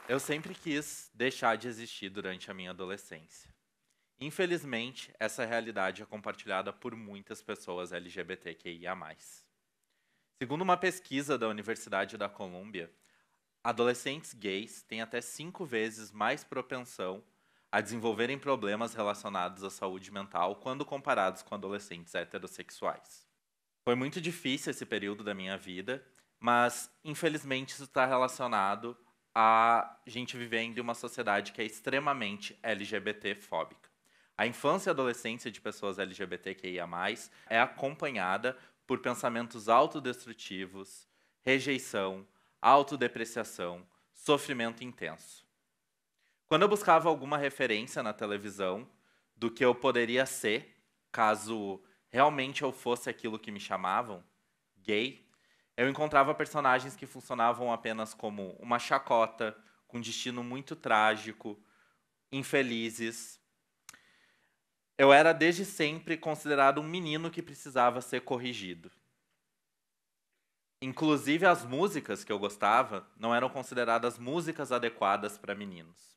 Eu sempre quis deixar de existir durante a minha adolescência. Infelizmente, essa realidade é compartilhada por muitas pessoas LGBTQIA+. Segundo uma pesquisa da Universidade da Colômbia, adolescentes gays têm até 5 vezes mais propensão a desenvolverem problemas relacionados à saúde mental quando comparados com adolescentes heterossexuais. Foi muito difícil esse período da minha vida, mas infelizmente isso está relacionado a gente vivendo em uma sociedade que é extremamente LGBT-fóbica. A infância e adolescência de pessoas LGBTQIA+, é acompanhada por pensamentos autodestrutivos, rejeição, autodepreciação, sofrimento intenso. Quando eu buscava alguma referência na televisão do que eu poderia ser, caso realmente eu fosse aquilo que me chamavam, gay, eu encontrava personagens que funcionavam apenas como uma chacota, com destino muito trágico, infelizes. Eu era desde sempre considerado um menino que precisava ser corrigido. Inclusive, as músicas que eu gostava não eram consideradas músicas adequadas para meninos.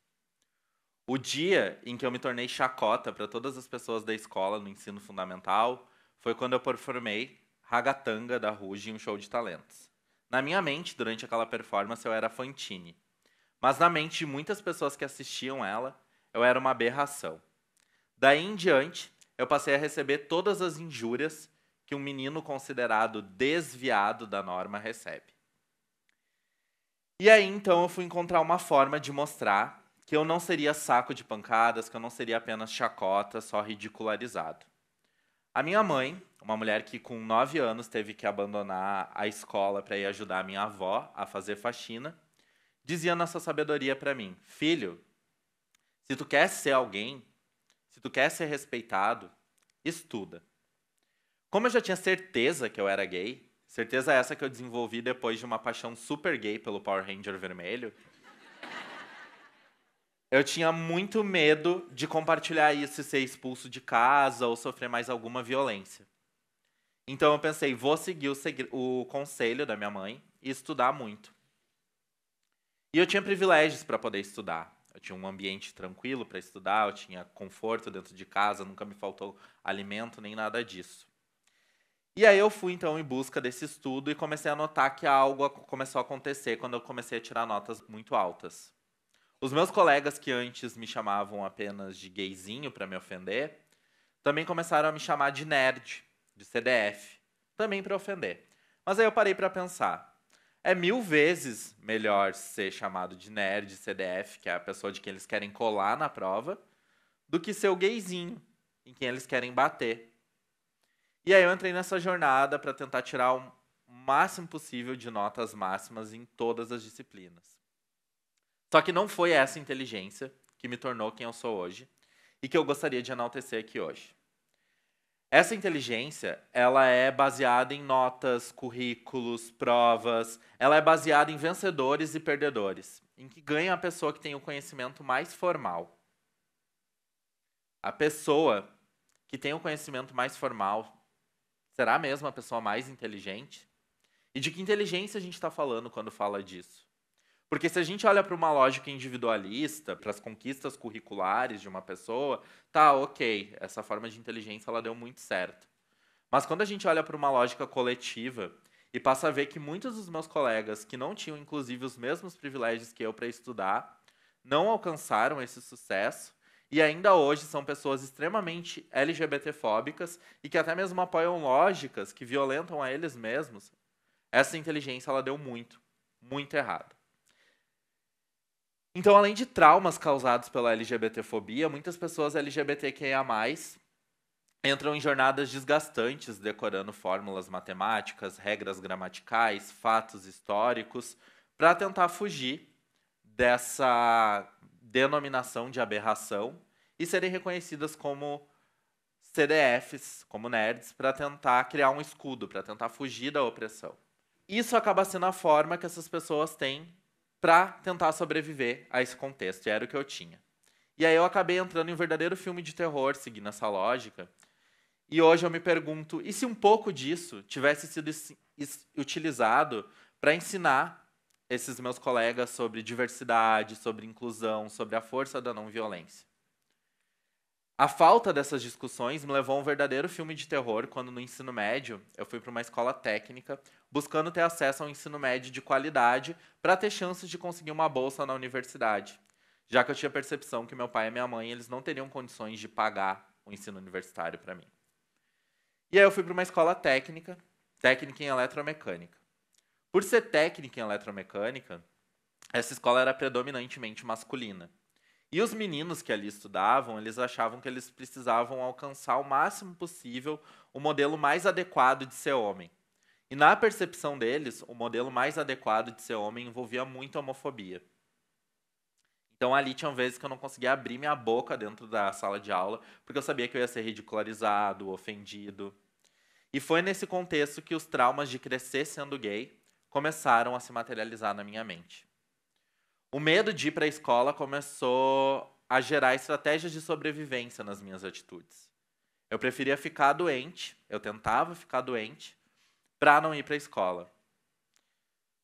O dia em que eu me tornei chacota para todas as pessoas da escola no ensino fundamental foi quando eu performei Ragatanga da Ruge em um show de talentos. Na minha mente, durante aquela performance, eu era Fantine. Mas na mente de muitas pessoas que assistiam ela, eu era uma aberração. Daí em diante, eu passei a receber todas as injúrias que um menino considerado desviado da norma recebe. E aí, então, eu fui encontrar uma forma de mostrar que eu não seria saco de pancadas, que eu não seria apenas chacota, só ridicularizado. A minha mãe, uma mulher que com 9 anos teve que abandonar a escola para ir ajudar a minha avó a fazer faxina, dizia na sua sabedoria para mim: filho, se tu quer ser alguém, se tu quer ser respeitado, estuda. Como eu já tinha certeza que eu era gay, certeza essa que eu desenvolvi depois de uma paixão super gay pelo Power Ranger vermelho, eu tinha muito medo de compartilhar isso e ser expulso de casa ou sofrer mais alguma violência. Então eu pensei, vou seguir o conselho da minha mãe e estudar muito. E eu tinha privilégios para poder estudar. Eu tinha um ambiente tranquilo para estudar, eu tinha conforto dentro de casa, nunca me faltou alimento nem nada disso. E aí eu fui então em busca desse estudo e comecei a notar que algo começou a acontecer quando eu comecei a tirar notas muito altas. Os meus colegas que antes me chamavam apenas de gayzinho para me ofender, também começaram a me chamar de nerd, de CDF, também para ofender. Mas aí eu parei para pensar. É 1000 vezes melhor ser chamado de nerd, CDF, que é a pessoa de quem eles querem colar na prova, do que ser o gayzinho, em quem eles querem bater. E aí eu entrei nessa jornada para tentar tirar o máximo possível de notas máximas em todas as disciplinas. Só que não foi essa inteligência que me tornou quem eu sou hoje e que eu gostaria de enaltecer aqui hoje. Essa inteligência, ela é baseada em notas, currículos, provas, ela é baseada em vencedores e perdedores, em que ganha a pessoa que tem o conhecimento mais formal. A pessoa que tem o conhecimento mais formal será mesmo a pessoa mais inteligente? E de que inteligência a gente está falando quando fala disso? Porque se a gente olha para uma lógica individualista, para as conquistas curriculares de uma pessoa, tá, ok, essa forma de inteligência ela deu muito certo. Mas quando a gente olha para uma lógica coletiva e passa a ver que muitos dos meus colegas que não tinham, inclusive, os mesmos privilégios que eu para estudar, não alcançaram esse sucesso e ainda hoje são pessoas extremamente LGBTfóbicas e que até mesmo apoiam lógicas que violentam a eles mesmos, essa inteligência ela deu muito, muito errado. Então, além de traumas causados pela LGBTfobia, muitas pessoas LGBTQIA+, entram em jornadas desgastantes decorando fórmulas matemáticas, regras gramaticais, fatos históricos, para tentar fugir dessa denominação de aberração e serem reconhecidas como CDFs, como nerds, para tentar criar um escudo, para tentar fugir da opressão. Isso acaba sendo a forma que essas pessoas têm para tentar sobreviver a esse contexto, e era o que eu tinha. E aí eu acabei entrando em um verdadeiro filme de terror, seguindo essa lógica, e hoje eu me pergunto, e se um pouco disso tivesse sido utilizado para ensinar esses meus colegas sobre diversidade, sobre inclusão, sobre a força da não violência. A falta dessas discussões me levou a um verdadeiro filme de terror quando, no ensino médio, eu fui para uma escola técnica buscando ter acesso a um ensino médio de qualidade para ter chances de conseguir uma bolsa na universidade, já que eu tinha percepção que meu pai e minha mãe eles não teriam condições de pagar o ensino universitário para mim. E aí eu fui para uma escola técnica em eletromecânica. Por ser técnica em eletromecânica, essa escola era predominantemente masculina. E os meninos que ali estudavam, eles achavam que eles precisavam alcançar o máximo possível o modelo mais adequado de ser homem. E na percepção deles, o modelo mais adequado de ser homem envolvia muito homofobia. Então ali tinham vezes que eu não conseguia abrir minha boca dentro da sala de aula, porque eu sabia que eu ia ser ridicularizado, ofendido. E foi nesse contexto que os traumas de crescer sendo gay começaram a se materializar na minha mente. O medo de ir para a escola começou a gerar estratégias de sobrevivência nas minhas atitudes. Eu preferia ficar doente, eu tentava ficar doente, para não ir para a escola.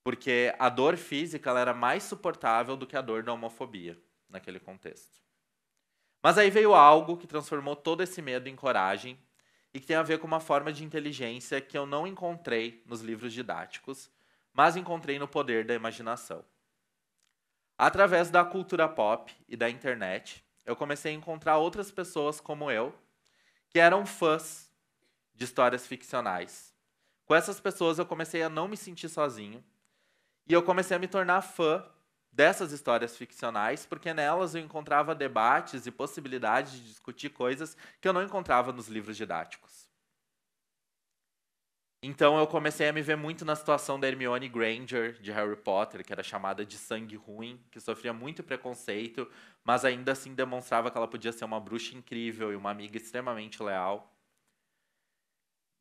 Porque a dor física ela era mais suportável do que a dor da homofobia, naquele contexto. Mas aí veio algo que transformou todo esse medo em coragem e que tem a ver com uma forma de inteligência que eu não encontrei nos livros didáticos, mas encontrei no poder da imaginação. Através da cultura pop e da internet, eu comecei a encontrar outras pessoas como eu, que eram fãs de histórias ficcionais. Com essas pessoas eu comecei a não me sentir sozinho, e eu comecei a me tornar fã dessas histórias ficcionais, porque nelas eu encontrava debates e possibilidades de discutir coisas que eu não encontrava nos livros didáticos. Então eu comecei a me ver muito na situação da Hermione Granger, de Harry Potter, que era chamada de sangue ruim, que sofria muito preconceito, mas ainda assim demonstrava que ela podia ser uma bruxa incrível e uma amiga extremamente leal.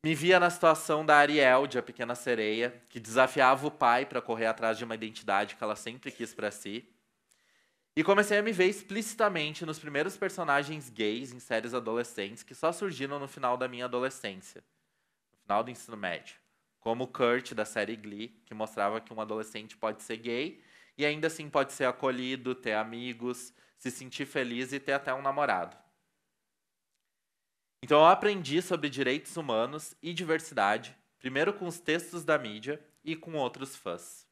Me via na situação da Ariel, de A Pequena Sereia, que desafiava o pai para correr atrás de uma identidade que ela sempre quis para si. E comecei a me ver explicitamente nos primeiros personagens gays em séries adolescentes que só surgiram no final da minha adolescência. Final do ensino médio, como o Kurt da série Glee, que mostrava que um adolescente pode ser gay e ainda assim pode ser acolhido, ter amigos, se sentir feliz e ter até um namorado. Então eu aprendi sobre direitos humanos e diversidade, primeiro com os textos da mídia e com outros fãs.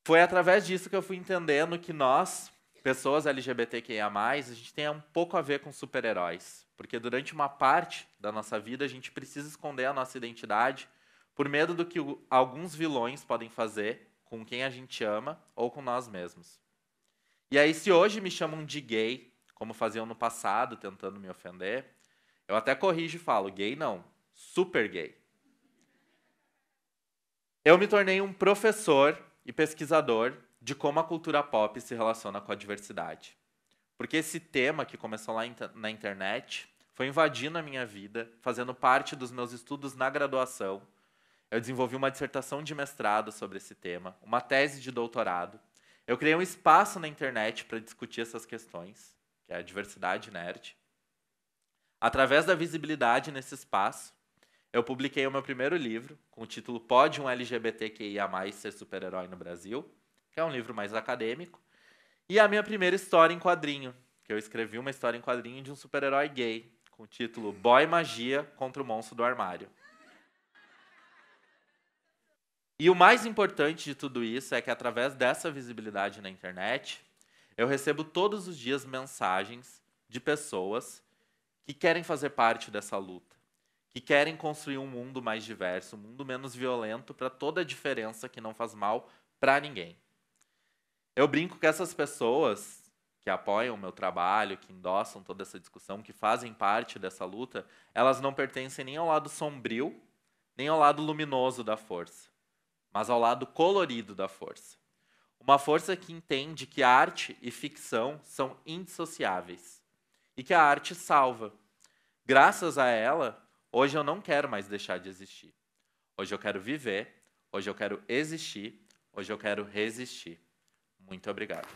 Foi através disso que eu fui entendendo que nós, pessoas LGBTQIA+, a gente tem um pouco a ver com super-heróis. Porque durante uma parte da nossa vida a gente precisa esconder a nossa identidade por medo do que alguns vilões podem fazer com quem a gente ama ou com nós mesmos. E aí, se hoje me chamam de gay, como faziam no passado, tentando me ofender, eu até corrijo e falo, gay não, super gay. Eu me tornei um professor e pesquisador de como a cultura pop se relaciona com a diversidade. Porque esse tema que começou lá na internet foi invadindo a minha vida, fazendo parte dos meus estudos na graduação. Eu desenvolvi uma dissertação de mestrado sobre esse tema, uma tese de doutorado. Eu criei um espaço na internet para discutir essas questões, que é a diversidade nerd. Através da visibilidade nesse espaço, eu publiquei o meu primeiro livro, com o título Pode um LGBTQIA+ ser super-herói no Brasil?, que é um livro mais acadêmico. E a minha primeira história em quadrinho, que eu escrevi uma história em quadrinho de um super-herói gay, com o título Boy Magia contra o Monstro do Armário. E o mais importante de tudo isso é que, através dessa visibilidade na internet, eu recebo todos os dias mensagens de pessoas que querem fazer parte dessa luta, que querem construir um mundo mais diverso, um mundo menos violento para toda a diferença que não faz mal para ninguém. Eu brinco que essas pessoas que apoiam o meu trabalho, que endossam toda essa discussão, que fazem parte dessa luta, elas não pertencem nem ao lado sombrio, nem ao lado luminoso da força, mas ao lado colorido da força. Uma força que entende que arte e ficção são indissociáveis e que a arte salva. Graças a ela, hoje eu não quero mais deixar de existir. Hoje eu quero viver, hoje eu quero existir, hoje eu quero resistir. Muito obrigado.